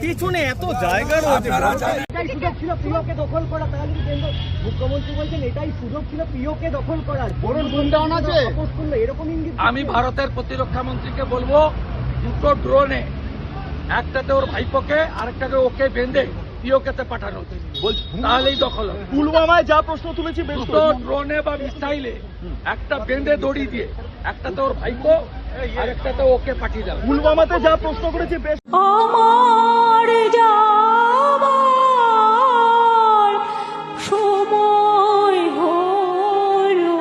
পিছনে এত জায়গা রয়েছে। সুযোগ ছিল প্রিয়কে দখল করা, তাহলে মুখ্যমন্ত্রী বলছেন এটাই সুযোগ ছিল প্রিয়কে দখল করার। এরকম ইঙ্গিত। আমি ভারতের প্রতিরক্ষা মন্ত্রীকে বলবো, দুটো ড্রোনে একটাতে ওর ভাইপোকে আরেকটাকে ওকে বেঁধে পিওকেতে পাঠানো, তাহলেই দখল হবে। পুলওয়ামায় যা প্রশ্ন তুলেছি, দুটো ড্রোনে বা মিসাইলে একটা বেঁধে দড়ি দিয়ে একটাতে ওর ভাইপো আরেকটাতে ওকে পাঠিয়ে দেবে। পুলওয়ামাতে যা প্রশ্ন করেছি বেশ। আমার যাবার সময় হলো